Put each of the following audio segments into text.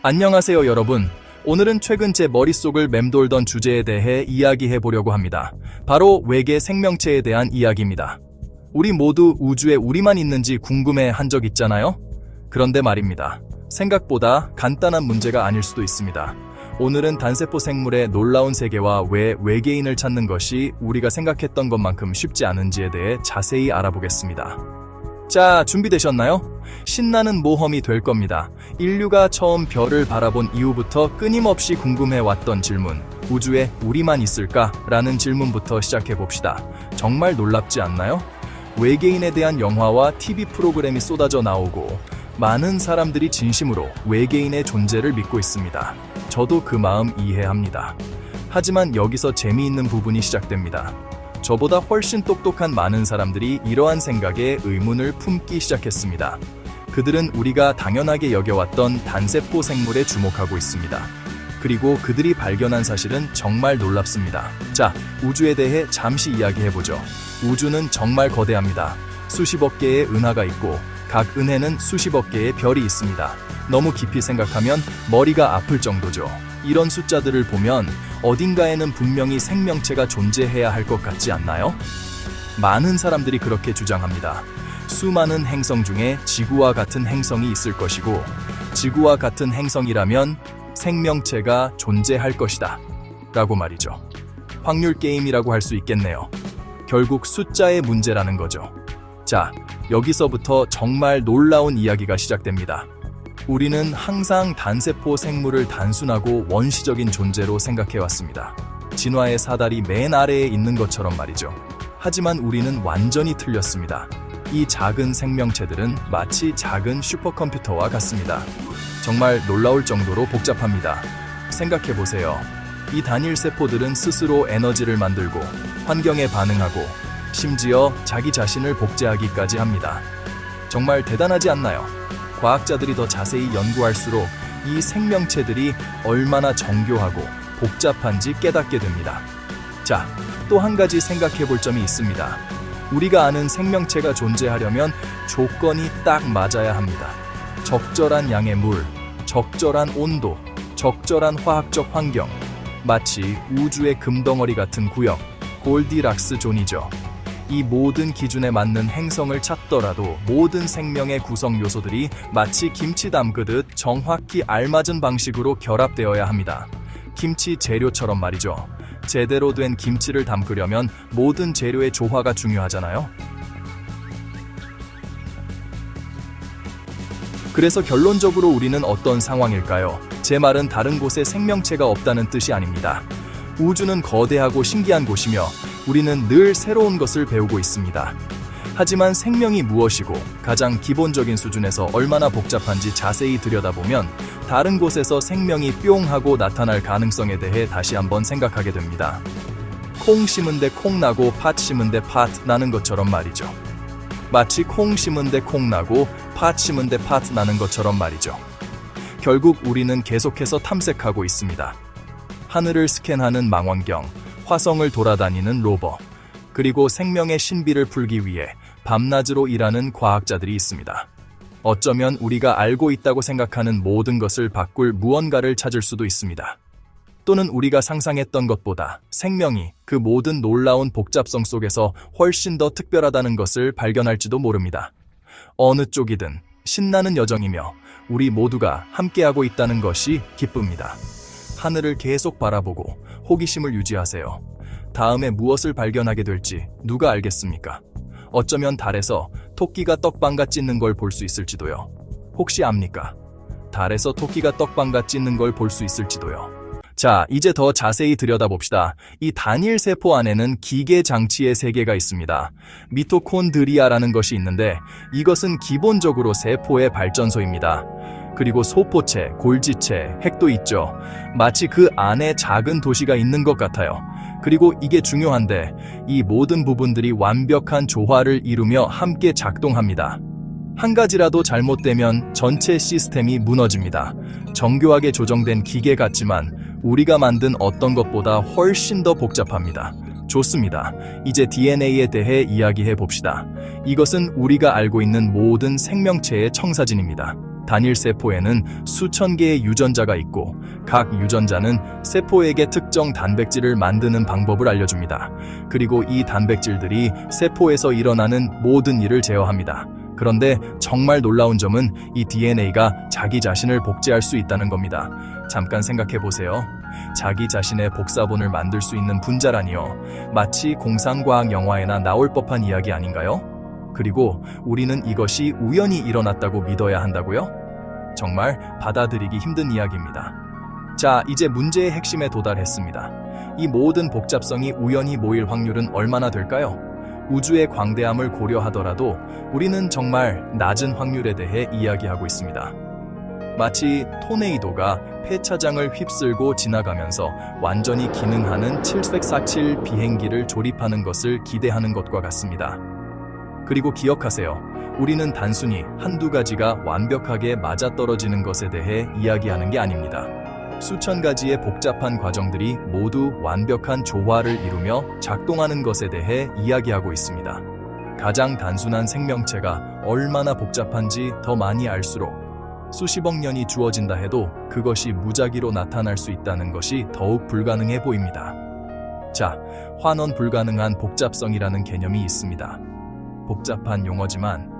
안녕하세요 여러분. 오늘은 최근 제 머릿속을 맴돌던 주제에 대해 이야기해 보려고 합니다. 바로 외계 생명체에 대한 이야기입니다. 우리 모두 우주에 우리만 있는지 궁금해 한 적 있잖아요? 그런데 말입니다. 생각보다 간단한 문제가 아닐 수도 있습니다. 오늘은 단세포 생물의 놀라운 세계와 왜 외계인을 찾는 것이 우리가 생각했던 것만큼 쉽지 않은지에 대해 자세히 알아보겠습니다. 자, 준비되셨나요? 신나는 모험이 될 겁니다. 인류가 처음 별을 바라본 이후부터 끊임없이 궁금해왔던 질문, 우주에 우리만 있을까? 라는 질문부터 시작해봅시다. 정말 놀랍지 않나요? 외계인에 대한 영화와 TV 프로그램이 쏟아져 나오고 많은 사람들이 진심으로 외계인의 존재를 믿고 있습니다. 저도 그 마음 이해합니다. 하지만 여기서 재미있는 부분이 시작됩니다. 저보다 훨씬 똑똑한 많은 사람들이 이러한 생각에 의문을 품기 시작했습니다. 그들은 우리가 당연하게 여겨왔던 단세포 생물에 주목하고 있습니다. 그리고 그들이 발견한 사실은 정말 놀랍습니다. 자, 우주에 대해 잠시 이야기해보죠. 우주는 정말 거대합니다. 수십억 개의 은하가 있고 각 은해는 수십억 개의 별이 있습니다. 너무 깊이 생각하면 머리가 아플 정도죠. 이런 숫자들을 보면 어딘가에는 분명히 생명체가 존재해야 할 것 같지 않나요? 많은 사람들이 그렇게 주장합니다. 수많은 행성 중에 지구와 같은 행성이 있을 것이고, 지구와 같은 행성이라면 생명체가 존재할 것이다 라고 말이죠. 확률 게임이라고 할 수 있겠네요. 결국 숫자의 문제라는 거죠. 자, 여기서부터 정말 놀라운 이야기가 시작됩니다. 우리는 항상 단세포 생물을 단순하고 원시적인 존재로 생각해왔습니다. 진화의 사다리 맨 아래에 있는 것처럼 말이죠. 하지만 우리는 완전히 틀렸습니다. 이 작은 생명체들은 마치 작은 슈퍼컴퓨터와 같습니다. 정말 놀라울 정도로 복잡합니다. 생각해보세요. 이 단일 세포들은 스스로 에너지를 만들고 환경에 반응하고 심지어 자기 자신을 복제하기까지 합니다. 정말 대단하지 않나요? 과학자들이 더 자세히 연구할수록 이 생명체들이 얼마나 정교하고 복잡한지 깨닫게 됩니다. 자, 또 한 가지 생각해 볼 점이 있습니다. 우리가 아는 생명체가 존재하려면 조건이 딱 맞아야 합니다. 적절한 양의 물, 적절한 온도, 적절한 화학적 환경, 마치 우주의 금덩어리 같은 구역, 골디락스 존이죠. 이 모든 기준에 맞는 행성을 찾더라도 모든 생명의 구성 요소들이 마치 김치 담그듯 정확히 알맞은 방식으로 결합되어야 합니다. 김치 재료처럼 말이죠. 제대로 된 김치를 담그려면 모든 재료의 조화가 중요하잖아요. 그래서 결론적으로 우리는 어떤 상황일까요? 제 말은 다른 곳에 생명체가 없다는 뜻이 아닙니다. 우주는 거대하고 신기한 곳이며 우리는 늘 새로운 것을 배우고 있습니다. 하지만 생명이 무엇이고 가장 기본적인 수준에서 얼마나 복잡한지 자세히 들여다보면 다른 곳에서 생명이 뿅 하고 나타날 가능성에 대해 다시 한번 생각하게 됩니다. 콩 심은데 콩 나고 팥 심은데 팥 나는 것처럼 말이죠. 마치 콩 심은데 콩 나고 팥 심은데 팥 나는 것처럼 말이죠. 결국 우리는 계속해서 탐색하고 있습니다. 하늘을 스캔하는 망원경, 화성을 돌아다니는 로버, 그리고 생명의 신비를 풀기 위해 밤낮으로 일하는 과학자들이 있습니다. 어쩌면 우리가 알고 있다고 생각하는 모든 것을 바꿀 무언가를 찾을 수도 있습니다. 또는 우리가 상상했던 것보다 생명이 그 모든 놀라운 복잡성 속에서 훨씬 더 특별하다는 것을 발견할지도 모릅니다. 어느 쪽이든 신나는 여정이며 우리 모두가 함께하고 있다는 것이 기쁩니다. 하늘을 계속 바라보고 호기심을 유지하세요. 다음에 무엇을 발견하게 될지 누가 알겠습니까? 어쩌면 달에서 토끼가 떡방가 찢는 걸 볼 수 있을지도요. 혹시 압니까? 달에서 토끼가 떡방가 찢는 걸 볼 수 있을지도요. 자, 이제 더 자세히 들여다봅시다. 이 단일 세포 안에는 기계 장치의 세계가 있습니다. 미토콘드리아라는 것이 있는데 이것은 기본적으로 세포의 발전소입니다. 그리고 소포체, 골지체, 핵도 있죠. 마치 그 안에 작은 도시가 있는 것 같아요. 그리고 이게 중요한데 이 모든 부분들이 완벽한 조화를 이루며 함께 작동합니다. 한 가지라도 잘못되면 전체 시스템이 무너집니다. 정교하게 조정된 기계 같지만 우리가 만든 어떤 것보다 훨씬 더 복잡합니다. 좋습니다. 이제 DNA에 대해 이야기해 봅시다. 이것은 우리가 알고 있는 모든 생명체의 청사진입니다. 단일 세포에는 수천 개의 유전자가 있고 각 유전자는 세포에게 특정 단백질을 만드는 방법을 알려줍니다. 그리고 이 단백질들이 세포에서 일어나는 모든 일을 제어합니다. 그런데 정말 놀라운 점은 이 DNA가 자기 자신을 복제할 수 있다는 겁니다. 잠깐 생각해 보세요. 자기 자신의 복사본을 만들 수 있는 분자라니요. 마치 공상과학 영화에나 나올 법한 이야기 아닌가요? 그리고 우리는 이것이 우연히 일어났다고 믿어야 한다고요? 정말 받아들이기 힘든 이야기입니다. 자, 이제 문제의 핵심에 도달했습니다. 이 모든 복잡성이 우연히 모일 확률은 얼마나 될까요? 우주의 광대함을 고려하더라도 우리는 정말 낮은 확률에 대해 이야기하고 있습니다. 마치 토네이도가 폐차장을 휩쓸고 지나가면서 완전히 기능하는 747 비행기를 조립하는 것을 기대하는 것과 같습니다. 그리고 기억하세요. 우리는 단순히 한두 가지가 완벽하게 맞아떨어지는 것에 대해 이야기하는 게 아닙니다. 수천 가지의 복잡한 과정들이 모두 완벽한 조화를 이루며 작동하는 것에 대해 이야기하고 있습니다. 가장 단순한 생명체가 얼마나 복잡한지 더 많이 알수록 수십억 년이 주어진다 해도 그것이 무작위로 나타날 수 있다는 것이 더욱 불가능해 보입니다. 자, 환원 불가능한 복잡성이라는 개념이 있습니다. 복잡한 용어지만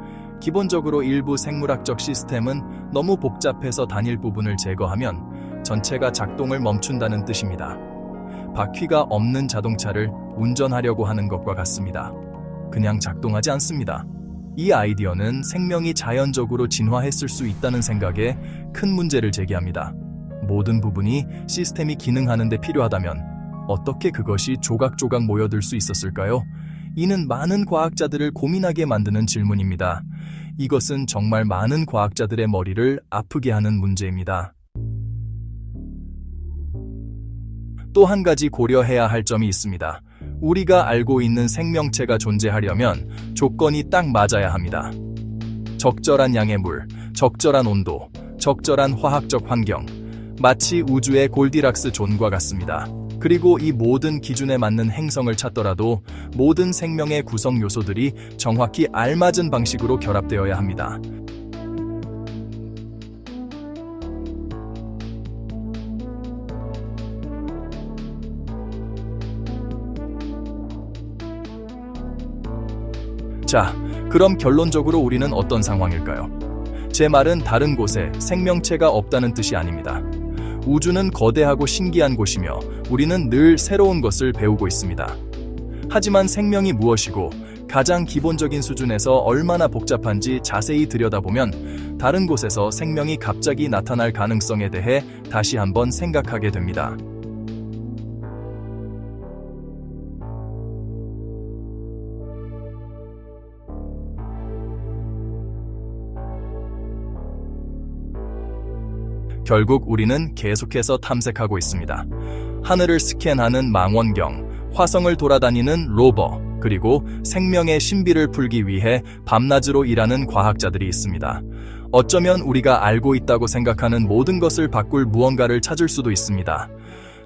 기본적으로 일부 생물학적 시스템은 너무 복잡해서 단일 부분을 제거하면 전체가 작동을 멈춘다는 뜻입니다. 바퀴가 없는 자동차를 운전하려고 하는 것과 같습니다. 그냥 작동하지 않습니다. 이 아이디어는 생명이 자연적으로 진화했을 수 있다는 생각에 큰 문제를 제기합니다. 모든 부분이 시스템이 기능하는 데 필요하다면 어떻게 그것이 조각조각 모여들 수 있었을까요? 이는 많은 과학자들을 고민하게 만드는 질문입니다. 이것은 정말 많은 과학자들의 머리를 아프게 하는 문제입니다. 또 한 가지 고려해야 할 점이 있습니다. 우리가 알고 있는 생명체가 존재하려면 조건이 딱 맞아야 합니다. 적절한 양의 물, 적절한 온도, 적절한 화학적 환경, 마치 우주의 골디락스 존과 같습니다. 그리고 이 모든 기준에 맞는 행성을 찾더라도 모든 생명의 구성 요소들이 정확히 알맞은 방식으로 결합되어야 합니다. 자, 그럼 결론적으로 우리는 어떤 상황일까요? 제 말은 다른 곳에 생명체가 없다는 뜻이 아닙니다. 우주는 거대하고 신기한 곳이며 우리는 늘 새로운 것을 배우고 있습니다. 하지만 생명이 무엇이고 가장 기본적인 수준에서 얼마나 복잡한지 자세히 들여다보면 다른 곳에서 생명이 갑자기 나타날 가능성에 대해 다시 한번 생각하게 됩니다. 결국 우리는 계속해서 탐색하고 있습니다. 하늘을 스캔하는 망원경, 화성을 돌아다니는 로버, 그리고 생명의 신비를 풀기 위해 밤낮으로 일하는 과학자들이 있습니다. 어쩌면 우리가 알고 있다고 생각하는 모든 것을 바꿀 무언가를 찾을 수도 있습니다.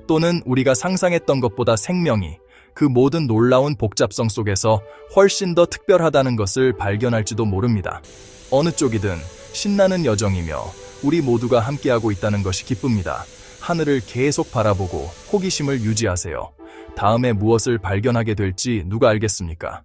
또는 우리가 상상했던 것보다 생명이 그 모든 놀라운 복잡성 속에서 훨씬 더 특별하다는 것을 발견할지도 모릅니다. 어느 쪽이든 신나는 여정이며 우리 모두가 함께하고 있다는 것이 기쁩니다. 하늘을 계속 바라보고 호기심을 유지하세요. 다음에 무엇을 발견하게 될지 누가 알겠습니까?